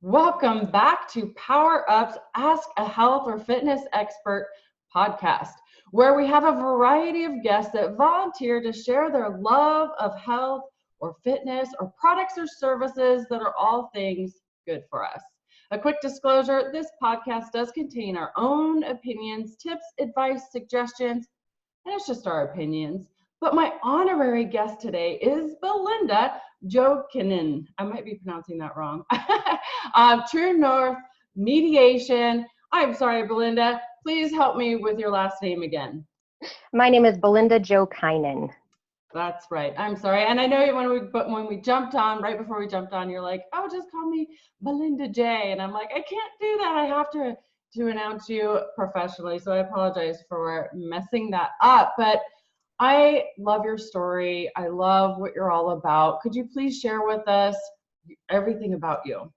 Welcome back to Power Up's Ask a Health or Fitness Expert podcast, where we have a variety of guests that volunteer to share their love of health or fitness or products or services that are all things good for us. A quick disclosure, this podcast does contain our own opinions, tips, advice, suggestions, and it's just our opinions. But my honorary guest today is Belinda Jokinen. I might be pronouncing that wrong. True North Mediation. I'm sorry, Belinda. Please help me with your last name again. My name is Belinda Jokinen. That's right. I'm sorry. And I know when we jumped on, right before we jumped on, you're like, oh, just call me Belinda J. And I'm like, I can't do that. I have to announce you professionally. So I apologize for messing that up. But I love your story. I love what you're all about. Could you please share with us everything about you?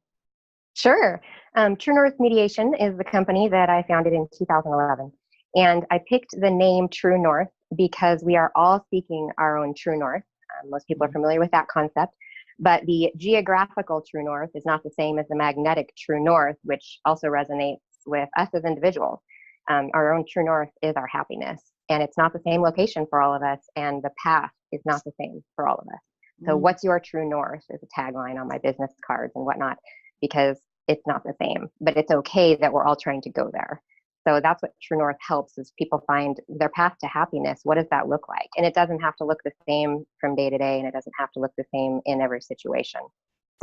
Sure. True North Mediation is the company that I founded in 2011. And I picked the name True North because we are all seeking our own true north. Most people are familiar with that concept. But the geographical true north is not the same as the magnetic true north, which also resonates with us as individuals. Our own true north is our happiness. And it's not the same location for all of us, and the path is not the same for all of us. So what's your true north is a tagline on my business cards and whatnot, because it's not the same, but it's okay that we're all trying to go there. So that's what True North helps, is people find their path to happiness. What does that look like? And it doesn't have to look the same from day to day, and it doesn't have to look the same in every situation.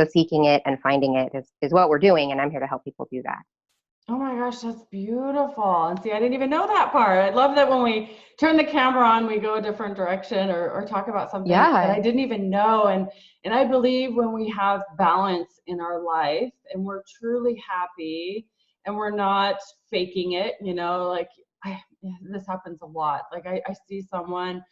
So seeking it and finding it is what we're doing, and I'm here to help people do that. Oh my gosh, that's beautiful. And see, I didn't even know that part. I love that when we turn the camera on, we go a different direction or talk about something that I didn't even know. And I believe when we have balance in our life and we're truly happy and we're not faking it, this happens a lot. Like I see someone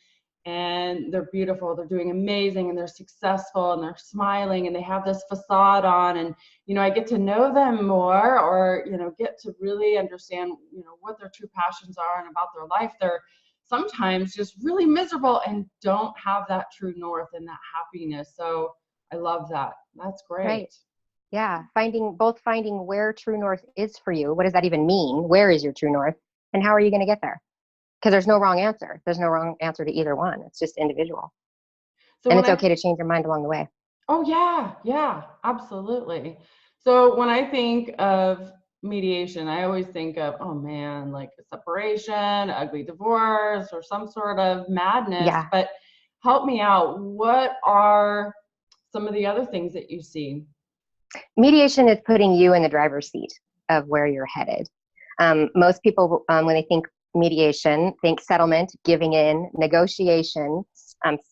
and they're beautiful, they're doing amazing, and they're successful, and they're smiling, and they have this facade on, and I get to know them more, or get to really understand what their true passions are and about their life. They're sometimes just really miserable and don't have that true north and that happiness. So I love that. That's great. Right. Yeah, finding where true north is for you. What does that even mean? Where is your true north, and how are you going to get there? Because there's no wrong answer. There's no wrong answer to either one. It's just individual. And it's okay to change your mind along the way. Oh, yeah, absolutely. So when I think of mediation, I always think of, oh man, like a separation, ugly divorce, or some sort of madness. Yeah. But help me out. What are some of the other things that you see? Mediation is putting you in the driver's seat of where you're headed. Most people, when they think mediation, think settlement, giving in, negotiation.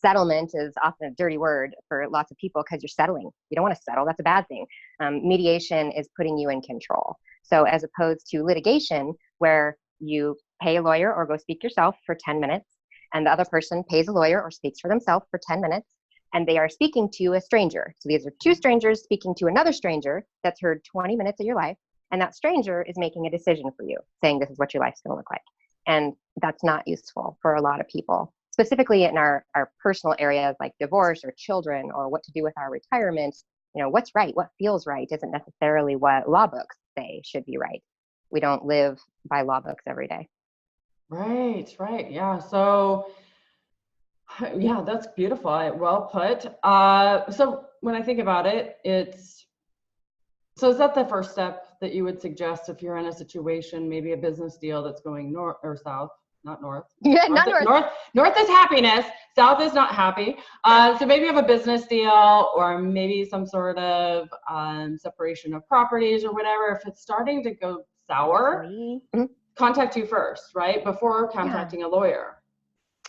Settlement is often a dirty word for lots of people because you're settling. You don't want to settle. That's a bad thing. Mediation is putting you in control. So as opposed to litigation, where you pay a lawyer or go speak yourself for 10 minutes, and the other person pays a lawyer or speaks for themselves for 10 minutes, and they are speaking to a stranger. So these are two strangers speaking to another stranger that's heard 20 minutes of your life, and that stranger is making a decision for you, saying this is what your life's going to look like. And that's not useful for a lot of people, specifically in our personal areas like divorce or children or what to do with our retirement. What's right, what feels right isn't necessarily what law books say should be right. We don't live by law books every day. Right. Yeah. So, yeah, that's beautiful. Well put. So when I think about it, is that the first step that you would suggest if you're in a situation, maybe a business deal that's going north or south, not north? Yeah, not north. North is happiness. South is not happy. So maybe you have a business deal, or maybe some sort of separation of properties or whatever. If it's starting to go sour, contact you first, right? Before contacting a lawyer.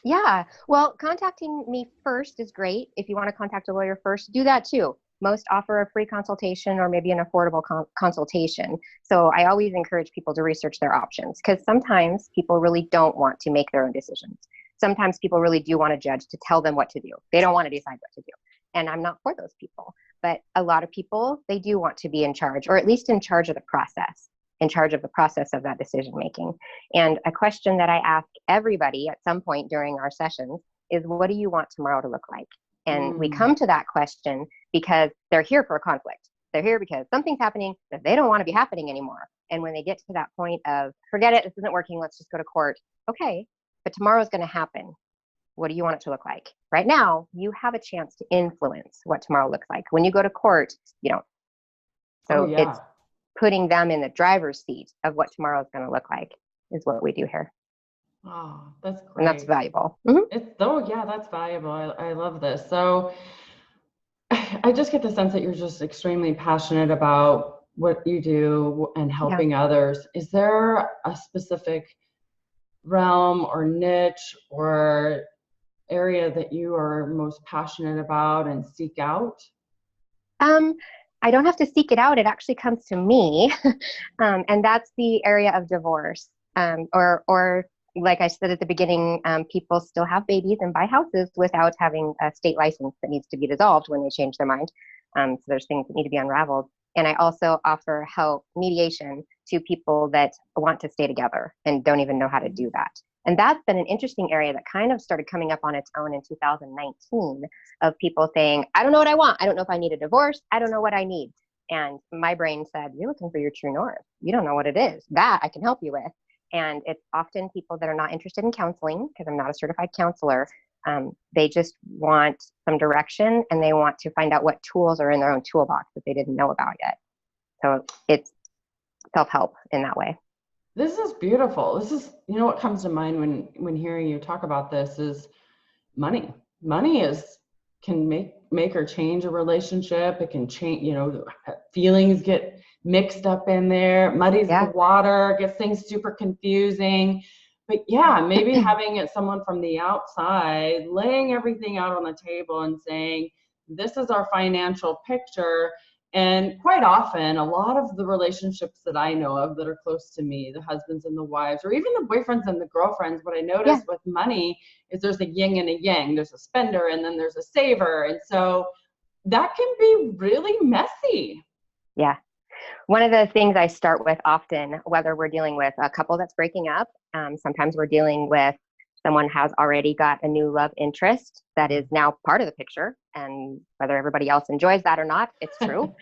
Yeah. Well, contacting me first is great. If you want to contact a lawyer first, do that too. Most offer a free consultation or maybe an affordable consultation. So I always encourage people to research their options, because sometimes people really don't want to make their own decisions. Sometimes people really do want a judge to tell them what to do. They don't want to decide what to do. And I'm not for those people. But a lot of people, they do want to be in charge, or at least in charge of the process of that decision making. And a question that I ask everybody at some point during our sessions is, what do you want tomorrow to look like? And we come to that question because they're here for a conflict. They're here because something's happening that they don't want to be happening anymore. And when they get to that point of, forget it, this isn't working, let's just go to court. Okay, but tomorrow's going to happen. What do you want it to look like? Right now, you have a chance to influence what tomorrow looks like. When you go to court, you don't. So it's putting them in the driver's seat of what tomorrow is going to look like is what we do here. Oh, that's great. And that's valuable. That's valuable. I love this. So I just get the sense that you're just extremely passionate about what you do and helping others. Is there a specific realm or niche or area that you are most passionate about and seek out? I don't have to seek it out. It actually comes to me. And that's the area of divorce. Or like I said at the beginning, people still have babies and buy houses without having a state license that needs to be dissolved when they change their mind. So there's things that need to be unraveled. And I also offer help mediation to people that want to stay together and don't even know how to do that. And that's been an interesting area that kind of started coming up on its own in 2019 of people saying, I don't know what I want. I don't know if I need a divorce. I don't know what I need. And my brain said, you're looking for your true north. You don't know what it is. That I can help you with. And it's often people that are not interested in counseling because I'm not a certified counselor. They just want some direction and they want to find out what tools are in their own toolbox that they didn't know about yet. So it's self-help in that way. This is beautiful. This is, what comes to mind when hearing you talk about this is money. Money can make or change a relationship. It can change, feelings get mixed up in there, muddies the water, gets things super confusing. But maybe having someone from the outside laying everything out on the table and saying, this is our financial picture. And quite often, a lot of the relationships that I know of that are close to me, the husbands and the wives, or even the boyfriends and the girlfriends, what I notice with money is there's a yin and a yang. There's a spender and then there's a saver. And so that can be really messy. Yeah. One of the things I start with often, whether we're dealing with a couple that's breaking up, sometimes we're dealing with someone has already got a new love interest that is now part of the picture, and whether everybody else enjoys that or not, it's true,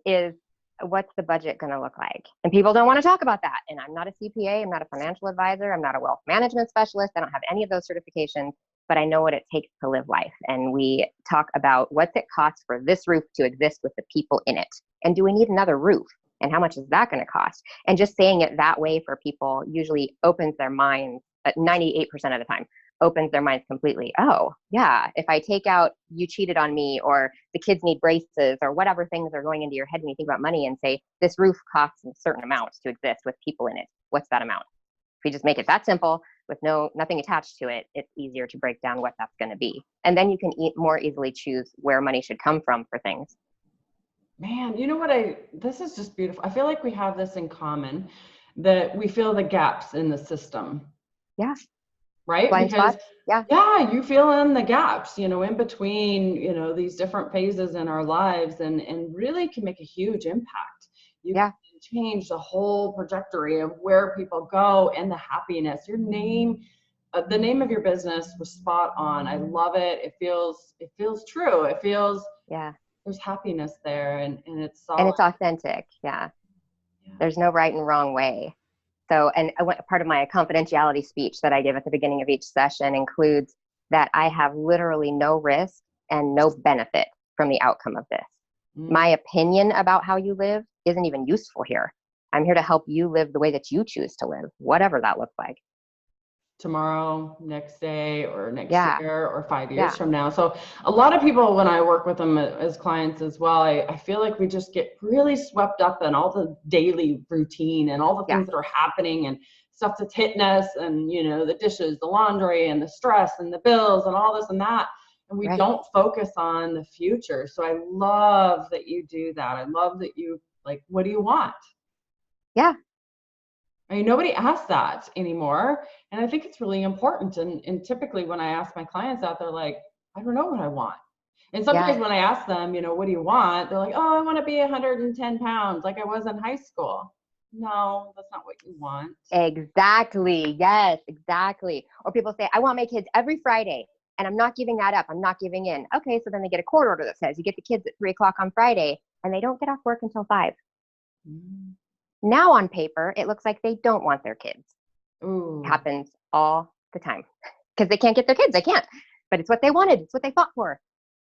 is what's the budget going to look like? And people don't want to talk about that. And I'm not a CPA, I'm not a financial advisor, I'm not a wealth management specialist, I don't have any of those certifications, but I know what it takes to live life. And we talk about what's it cost for this roof to exist with the people in it. And do we need another roof? And how much is that going to cost? And just saying it that way for people usually opens their minds, 98% of the time, opens their minds completely. Oh, yeah, if I take out you cheated on me or the kids need braces or whatever things are going into your head when you think about money and say, this roof costs a certain amount to exist with people in it. What's that amount? If we just make it that simple with nothing attached to it, it's easier to break down what that's going to be. And then you can more easily choose where money should come from for things. Man, this is just beautiful. I feel like we have this in common, that we feel the gaps in the system. Yeah. Right? Blind because spots. you fill in the gaps, in between, these different phases in our lives and really can make a huge impact. You can change the whole trajectory of where people go and the happiness. Your name, the name of your business was spot on. I love it. It feels true. It feels, there's happiness there and it's solid. And it's authentic. Yeah. There's no right and wrong way. So, and part of my confidentiality speech that I give at the beginning of each session includes that I have literally no risk and no benefit from the outcome of this. My opinion about how you live isn't even useful here. I'm here to help you live the way that you choose to live, whatever that looks like. Tomorrow, next day, or next year, or 5 years from now. So a lot of people, when I work with them as clients as well, I feel like we just get really swept up in all the daily routine and all the things that are happening and stuff that's hitting us and, the dishes, the laundry and the stress and the bills and all this and that. And we don't focus on the future. So I love that you do that. I love that you what do you want? Yeah. I mean, nobody asks that anymore. And I think it's really important. And typically when I ask my clients out, they're like, I don't know what I want. And sometimes when I ask them, what do you want? They're like, oh, I want to be 110 pounds like I was in high school. No, that's not what you want. Exactly. Yes, exactly. Or people say, I want my kids every Friday and I'm not giving that up. I'm not giving in. Okay. So then they get a court order that says you get the kids at 3:00 on Friday. and they don't get off work until 5. Now on paper, it looks like they don't want their kids. Ooh. It happens all the time because they can't get their kids. They can't, but it's what they wanted. It's what they fought for.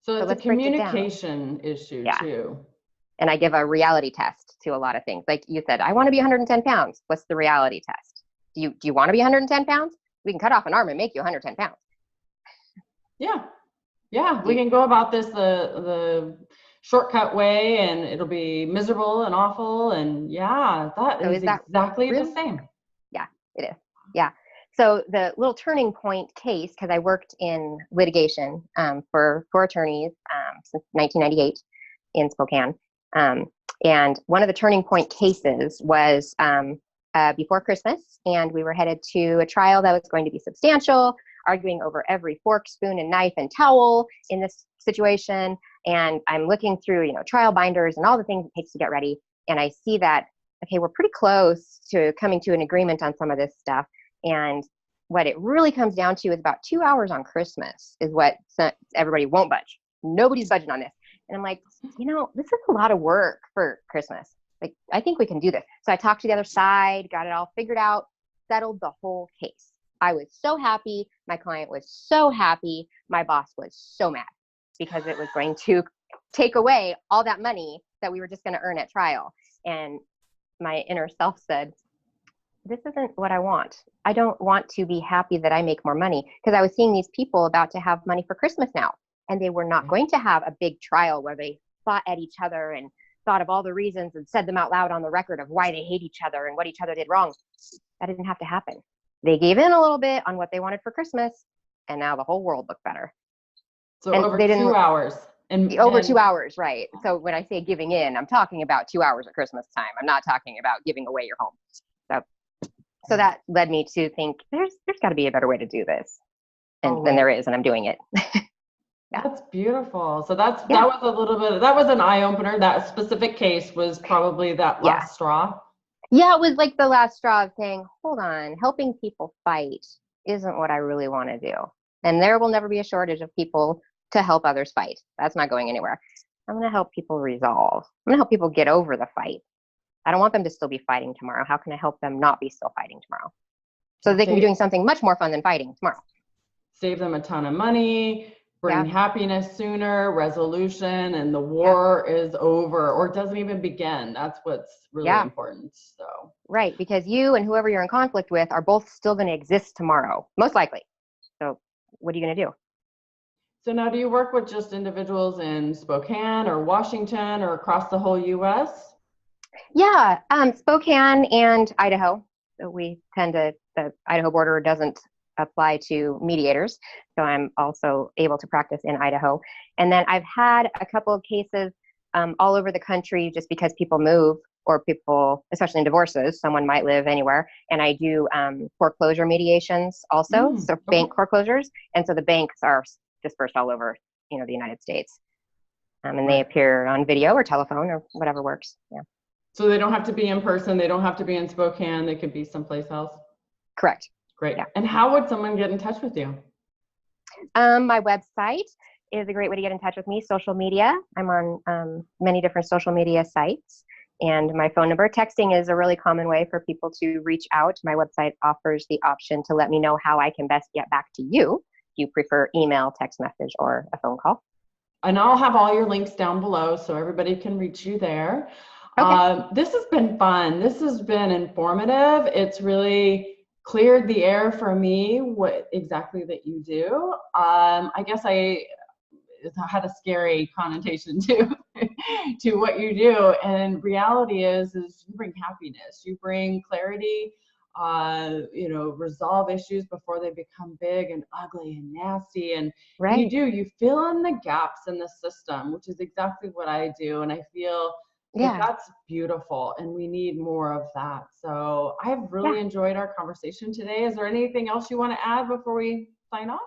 So it's a communication issue too. And I give a reality test to a lot of things. Like you said, I want to be 110 pounds. What's the reality test? Do you want to be 110 pounds? We can cut off an arm and make you 110 pounds. Yeah. We can go about this the shortcut way, and it'll be miserable and awful. And that is exactly the same. Yeah, it is. Yeah. So the little turning point case, because I worked in litigation for attorneys since 1998 in Spokane. And one of the turning point cases was before Christmas, and we were headed to a trial that was going to be substantial, arguing over every fork, spoon, and knife and towel in this situation. And I'm looking through, trial binders and all the things it takes to get ready. And I see that, okay, we're pretty close to coming to an agreement on some of this stuff. And what it really comes down to is about 2 hours on Christmas is what everybody won't budge. Nobody's budging on this. And I'm like, this is a lot of work for Christmas. Like, I think we can do this. So I talked to the other side, got it all figured out, settled the whole case. I was so happy. My client was so happy. My boss was so mad because it was going to take away all that money that we were just going to earn at trial. And my inner self said, this isn't what I want. I don't want to be happy that I make more money, because I was seeing these people about to have money for Christmas now, and they were not going to have a big trial where they fought at each other and thought of all the reasons and said them out loud on the record of why they hate each other and what each other did wrong. That didn't have to happen. They gave in a little bit on what they wanted for Christmas, and now the whole world looked better. So over 2 hours. Over 2 hours, right. So when I say giving in, I'm talking about 2 hours at Christmas time. I'm not talking about giving away your home. So that led me to think there's got to be a better way to do this. And then there is, and I'm doing it. Yeah. That's beautiful. So that was an eye opener. That specific case was probably that last straw. Yeah, it was like the last straw of saying, hold on, helping people fight isn't what I really want to do. And there will never be a shortage of people to help others fight. That's not going anywhere. I'm going to help people resolve. I'm going to help people get over the fight. I don't want them to still be fighting tomorrow. How can I help them not be still fighting tomorrow? So they can be doing something much more fun than fighting tomorrow. Save them a ton of money, bring happiness sooner, resolution, and the war is over, or it doesn't even begin. That's what's really important. So right, because you and whoever you're in conflict with are both still going to exist tomorrow, most likely. So what are you going to do? So now, do you work with just individuals in Spokane or Washington or across the whole U.S.? Yeah, Spokane and Idaho. So we tend to, the Idaho border doesn't apply to mediators. So I'm also able to practice in Idaho. And then I've had a couple of cases all over the country just because people move, or people, especially in divorces, someone might live anywhere. And I do foreclosure mediations also, so bank foreclosures. And so the banks are dispersed all over, the United States. And they appear on video or telephone or whatever works. Yeah. So they don't have to be in person. They don't have to be in Spokane. They could be someplace else. Correct. Great. Yeah. And how would someone get in touch with you? My website is a great way to get in touch with me. Social media. I'm on many different social media sites. And my phone number. Texting is a really common way for people to reach out. My website offers the option to let me know how I can best get back to you. Do you prefer email, text message, or a phone call? And I'll have all your links down below so everybody can reach you there. Okay. This has been fun. This has been informative. It's really cleared the air for me what exactly that you do. I guess it had a scary connotation to what you do, and reality is you bring happiness, you bring clarity, resolve issues before they become big and ugly and nasty, and you fill in the gaps in the system, which is exactly what I do, and I feel that's beautiful, and we need more of that. So I've really enjoyed our conversation today. Is there anything else you want to add before we sign off?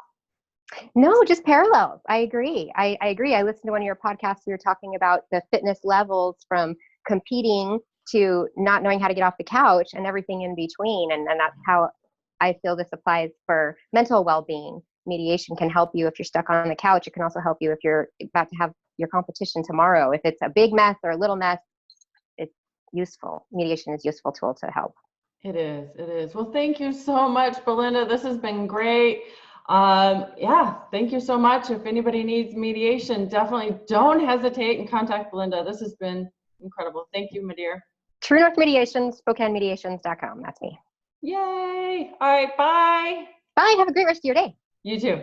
No, just parallels. I agree. I agree. I listened to one of your podcasts. You were talking about the fitness levels from competing to not knowing how to get off the couch and everything in between. And that's how I feel this applies for mental well-being. Mediation can help you if you're stuck on the couch. It can also help you if you're about to have your competition tomorrow. If it's a big mess or a little mess, it's useful. Mediation is a useful tool to help. It is. It is. Well, thank you so much, Belinda. This has been great. Yeah, thank you so much. If anybody needs mediation, definitely don't hesitate and contact Belinda. This has been incredible. Thank you, my dear. True North Mediations, SpokaneMediations.com. That's me. Yay. All right. Bye. Bye. Have a great rest of your day. You too.